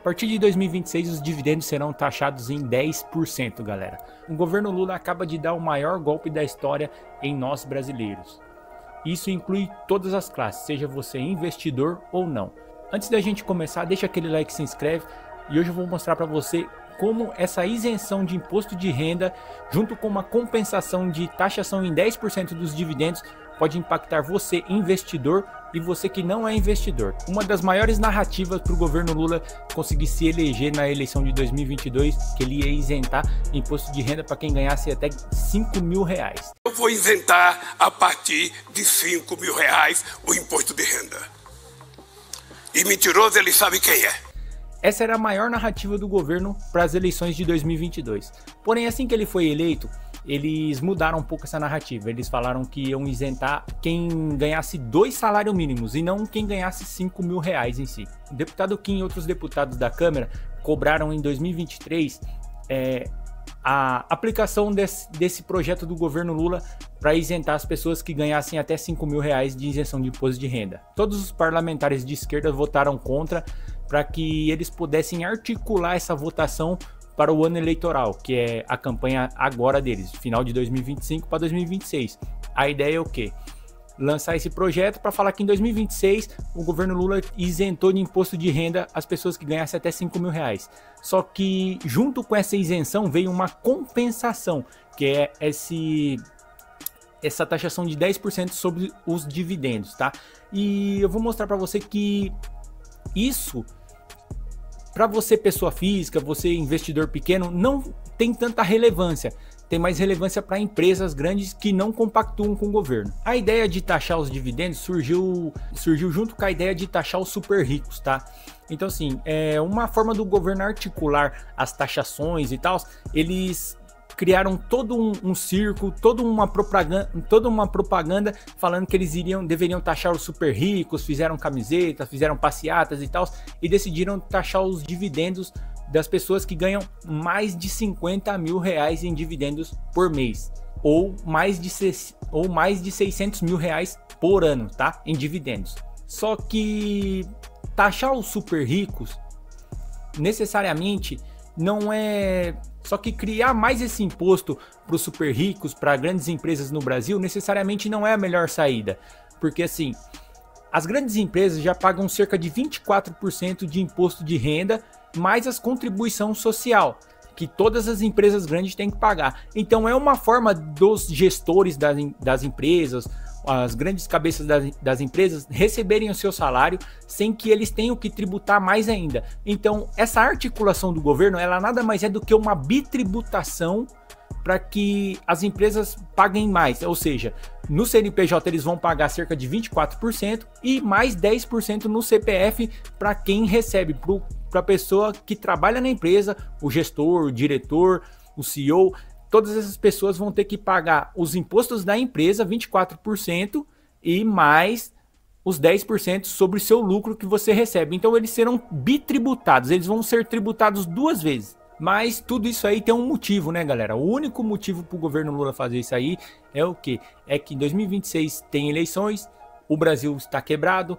partir de 2026, os dividendos serão taxados em 10%, galera. O governo Lula acaba de dar o maior golpe da história em nós brasileiros. Isso inclui todas as classes, seja você investidor ou não. Antes da gente começar, deixa aquele like, se inscreve, e hoje eu vou mostrar para você como essa isenção de imposto de renda, junto com uma compensação de taxação em 10% dos dividendos, pode impactar você, investidor, e você que não é investidor. Uma das maiores narrativas para o governo Lula conseguir se eleger na eleição de 2022, que ele ia isentar imposto de renda para quem ganhasse até 5 mil reais. Eu vou isentar a partir de 5 mil reais o imposto de renda. E mentiroso ele sabe quem é. Essa era a maior narrativa do governo para as eleições de 2022. Porém, assim que ele foi eleito, eles mudaram um pouco essa narrativa. Eles falaram que iam isentar quem ganhasse 2 salários mínimos e não quem ganhasse 5 mil reais em si. O deputado Kim e outros deputados da Câmara cobraram em 2023 a aplicação desse projeto do governo Lula para isentar as pessoas que ganhassem até 5 mil reais de isenção de imposto de renda. Todos os parlamentares de esquerda votaram contra para que eles pudessem articular essa votação para o ano eleitoral, que é a campanha agora deles, final de 2025 para 2026. A ideia é o quê? Lançar esse projeto para falar que em 2026 o governo Lula isentou de imposto de renda as pessoas que ganhassem até 5 mil reais. Só que junto com essa isenção veio uma compensação, que é essa taxação de 10% sobre os dividendos, tá? E eu vou mostrar para você que isso, para você pessoa física, você investidor pequeno, não tem tanta relevância. Tem mais relevância para empresas grandes que não compactuam com o governo. A ideia de taxar os dividendos surgiu junto com a ideia de taxar os super ricos, tá? Então assim, é uma forma do governo articular as taxações e tal. Eles criaram todo um circo, toda uma propaganda falando que eles deveriam taxar os super ricos, fizeram camisetas, fizeram passeatas e tal, e decidiram taxar os dividendos das pessoas que ganham mais de 50 mil reais em dividendos por mês, ou mais de 600 mil reais por ano, tá? Em dividendos. Só que taxar os super ricos necessariamente não é... Só que criar mais esse imposto para os super ricos, para grandes empresas no Brasil, necessariamente não é a melhor saída. Porque assim, as grandes empresas já pagam cerca de 24% de imposto de renda, mais as contribuição social, que todas as empresas grandes têm que pagar. Então é uma forma dos gestores das empresas, as grandes cabeças das empresas receberem o seu salário sem que eles tenham que tributar mais ainda. Então essa articulação do governo, ela nada mais é do que uma bitributação para que as empresas paguem mais, ou seja, no CNPJ eles vão pagar cerca de 24% e mais 10% no CPF para quem recebe, para a pessoa que trabalha na empresa, o gestor, o diretor, o CEO. Todas essas pessoas vão ter que pagar os impostos da empresa, 24%, e mais os 10% sobre o seu lucro que você recebe. Então eles serão bitributados, eles vão ser tributados 2 vezes. Mas tudo isso aí tem um motivo, né, galera? O único motivo para o governo Lula fazer isso aí é o quê? É que em 2026 tem eleições, o Brasil está quebrado,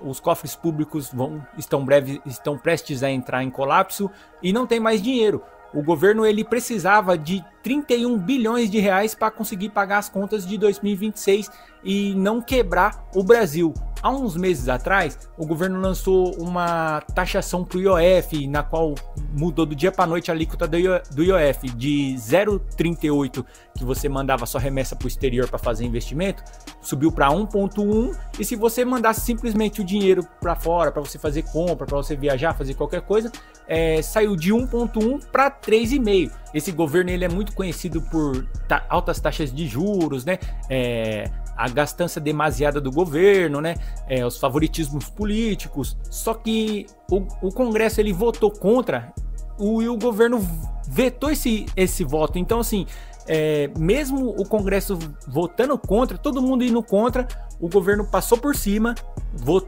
os cofres públicos estão prestes a entrar em colapso e não tem mais dinheiro. O governo ele precisava de 31 bilhões de reais para conseguir pagar as contas de 2026 e não quebrar o Brasil. Há uns meses atrás, o governo lançou uma taxação para o IOF, na qual mudou do dia para a noite a alíquota do IOF de 0,38, que você mandava sua remessa para o exterior para fazer investimento, subiu para 1,1, e se você mandasse simplesmente o dinheiro para fora, para você fazer compra, para você viajar, fazer qualquer coisa, saiu de 1,1 para 3,5. Esse governo ele é muito conhecido por altas taxas de juros, né? A gastança demasiada do governo, né? Os favoritismos políticos. Só que o Congresso ele votou contra e o governo vetou esse voto. Então, assim, mesmo o Congresso votando contra, todo mundo indo contra, o governo passou por cima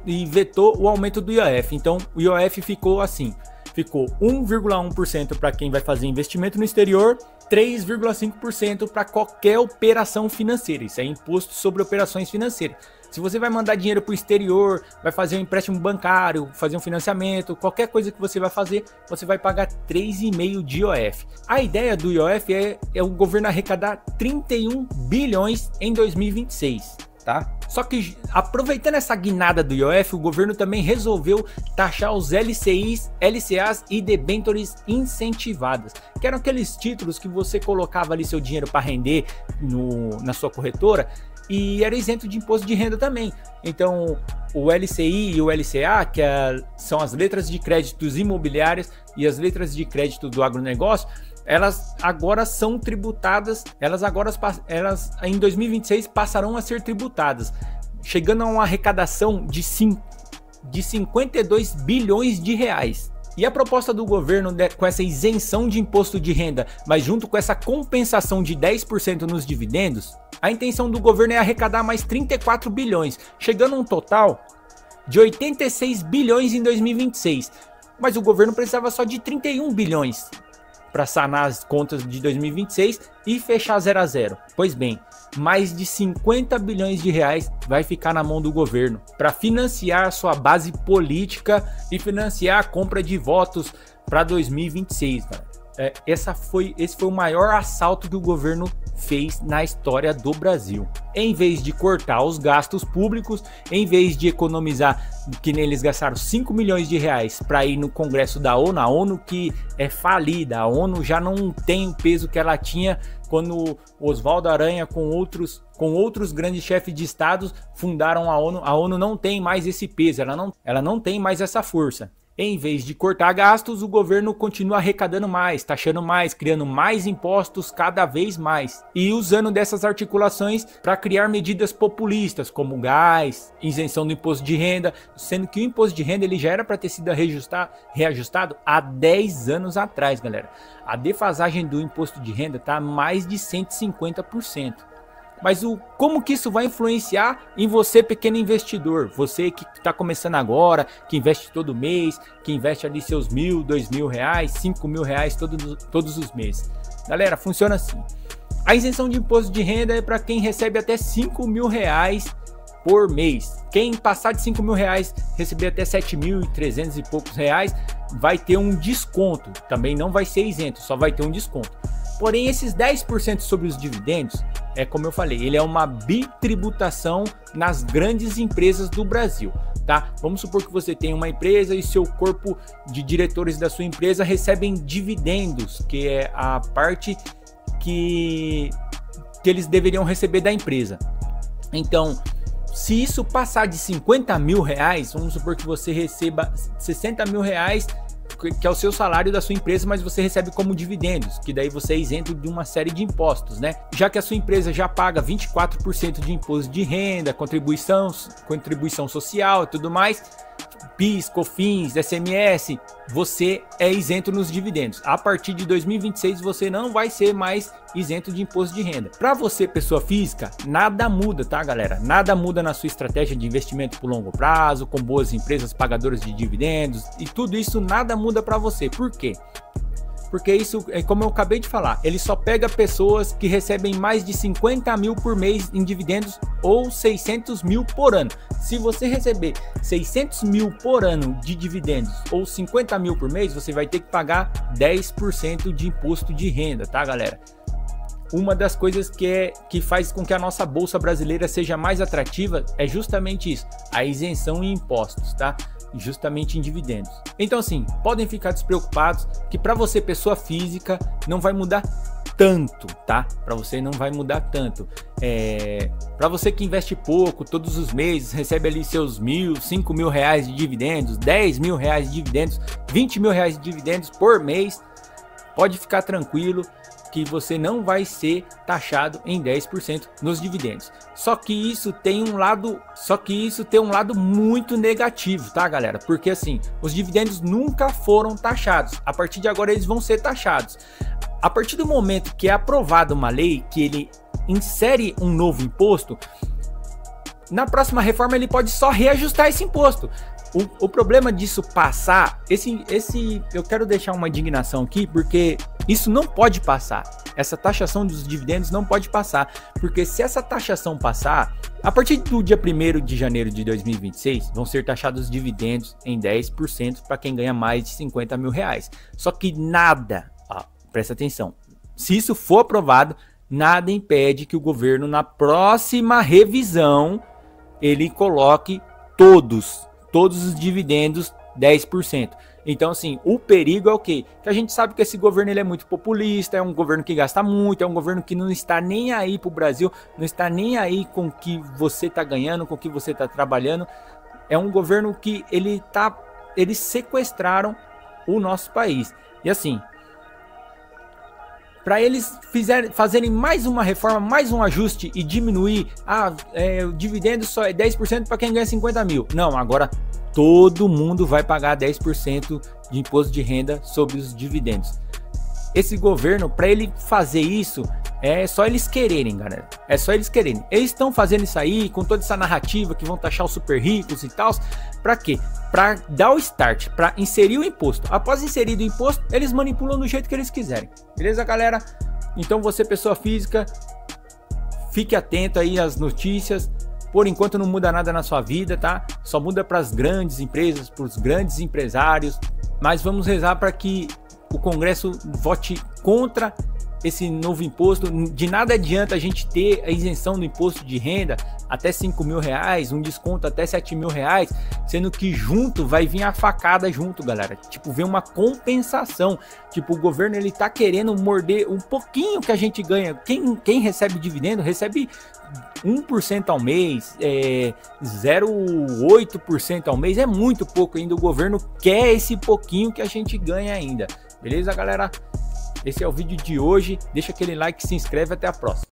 e vetou o aumento do IOF. Então, o IOF ficou assim. Ficou 1,1% para quem vai fazer investimento no exterior, 3,5% para qualquer operação financeira. Isso é imposto sobre operações financeiras. Se você vai mandar dinheiro para o exterior, vai fazer um empréstimo bancário, fazer um financiamento, qualquer coisa que você vai fazer, você vai pagar 3,5 de IOF. A ideia do IOF é o governo arrecadar 31 bilhões em 2026. Tá? Só que aproveitando essa guinada do IOF, o governo também resolveu taxar os LCIs, LCAs e debêntures incentivadas, que eram aqueles títulos que você colocava ali seu dinheiro para render na sua corretora e era isento de imposto de renda também. Então o LCI e o LCA, que são as letras de créditos imobiliárias e as letras de crédito do agronegócio, elas agora são tributadas, elas em 2026 passarão a ser tributadas, chegando a uma arrecadação de 52 bilhões de reais. E a proposta do governo com essa isenção de imposto de renda, mas junto com essa compensação de 10% nos dividendos, a intenção do governo é arrecadar mais 34 bilhões, chegando a um total de 86 bilhões em 2026. Mas o governo precisava só de 31 bilhões para sanar as contas de 2026 e fechar 0 a 0. Pois bem, mais de 50 bilhões de reais vai ficar na mão do governo para financiar sua base política e financiar a compra de votos para 2026, cara. Esse foi o maior assalto que o governo fez na história do Brasil. Em vez de cortar os gastos públicos, em vez de economizar, que nem eles gastaram 5 milhões de reais para ir no Congresso da ONU, a ONU que é falida, a ONU já não tem o peso que ela tinha quando Oswaldo Aranha com outros grandes chefes de estados fundaram a ONU. A ONU não tem mais esse peso, ela não tem mais essa força. Em vez de cortar gastos, o governo continua arrecadando mais, taxando mais, criando mais impostos cada vez mais e usando dessas articulações para criar medidas populistas como gás, isenção do imposto de renda, sendo que o imposto de renda ele já era para ter sido reajustado há 10 anos atrás, galera. A defasagem do imposto de renda está mais de 150%. Mas como que isso vai influenciar em você, pequeno investidor? Você que está começando agora, que investe todo mês, que investe ali seus R$1.000, R$2.000, R$5.000 todos os meses. Galera, funciona assim. A isenção de imposto de renda é para quem recebe até R$5.000 por mês. Quem passar de R$5.000, receber até 7.300 e poucos reais, vai ter um desconto. Também não vai ser isento, só vai ter um desconto. Porém, esses 10% sobre os dividendos, como eu falei, ele é uma bitributação nas grandes empresas do Brasil, tá? Vamos supor que você tem uma empresa e seu corpo de diretores da sua empresa recebem dividendos, que é a parte que eles deveriam receber da empresa. Então, se isso passar de R$50.000, vamos supor que você receba R$60.000, que é o seu salário da sua empresa, mas você recebe como dividendos, que daí você é isento de uma série de impostos, né? Já que a sua empresa já paga 24% de imposto de renda, contribuição social e tudo mais, PIS, COFINS, SMS, você é isento nos dividendos. A partir de 2026 você não vai ser mais isento de imposto de renda. Para você, pessoa física, nada muda, tá, galera? Nada muda na sua estratégia de investimento por longo prazo, com boas empresas pagadoras de dividendos e tudo isso nada muda para você. Por quê? Porque isso, como eu acabei de falar, ele só pega pessoas que recebem mais de 50 mil por mês em dividendos ou 600 mil por ano. Se você receber 600 mil por ano de dividendos ou 50 mil por mês, você vai ter que pagar 10% de imposto de renda, tá, galera? Uma das coisas que faz com que a nossa bolsa brasileira seja mais atrativa é justamente isso, a isenção em impostos, tá? Justamente em dividendos. Então assim, podem ficar despreocupados que para você, pessoa física, não vai mudar tanto, tá? Para você não vai mudar tanto. Para você que investe pouco, todos os meses, recebe ali seus R$1.000, R$5.000 de dividendos, R$10.000 de dividendos, R$20.000 de dividendos por mês, pode ficar tranquilo que você não vai ser taxado em 10% nos dividendos. Só que isso tem um lado muito negativo, tá, galera? Porque assim, os dividendos nunca foram taxados. A partir de agora eles vão ser taxados. A partir do momento que é aprovada uma lei que ele insere um novo imposto, na próxima reforma ele pode só reajustar esse imposto. O problema disso passar, eu quero deixar uma indignação aqui, porque Isso não pode passar. Essa taxação dos dividendos não pode passar, porque se essa taxação passar, a partir do dia 1º de janeiro de 2026, vão ser taxados os dividendos em 10% para quem ganha mais de 50 mil reais. Só que nada, presta atenção, se isso for aprovado, nada impede que o governo, na próxima revisão, ele coloque todos os dividendos 10%. Então, assim, o perigo é o quê? Que a gente sabe que esse governo ele é muito populista, é um governo que gasta muito, é um governo que não está nem aí pro Brasil, não está nem aí com o que você está ganhando, com o que você está trabalhando. É um governo que eles sequestraram o nosso país. E assim, para eles fazerem mais uma reforma, mais um ajuste e diminuir, o dividendo só é 10% para quem ganha 50 mil. Não, agora todo mundo vai pagar 10% de imposto de renda sobre os dividendos. Esse governo, para ele fazer isso, é só eles quererem, galera. É só eles quererem. Eles estão fazendo isso aí, com toda essa narrativa que vão taxar os super ricos e tal. Para quê? Para dar o start, para inserir o imposto. Após inserido o imposto, eles manipulam do jeito que eles quiserem. Beleza, galera? Então você, pessoa física, fique atento aí às notícias. Por enquanto não muda nada na sua vida, tá? Só muda para as grandes empresas, para os grandes empresários. Mas vamos rezar para que o Congresso vote contra esse novo imposto. De nada adianta a gente ter a isenção do imposto de renda até 5 mil reais, um desconto até 7 mil reais, sendo que junto vai vir a facada junto, galera. Tipo, vem uma compensação. Tipo, o governo ele tá querendo morder um pouquinho que a gente ganha. Quem recebe dividendo recebe 1% ao mês, 0,8% ao mês, é muito pouco ainda. O governo quer esse pouquinho que a gente ganha ainda. Beleza, galera? Esse é o vídeo de hoje. Deixa aquele like, se inscreve, até a próxima.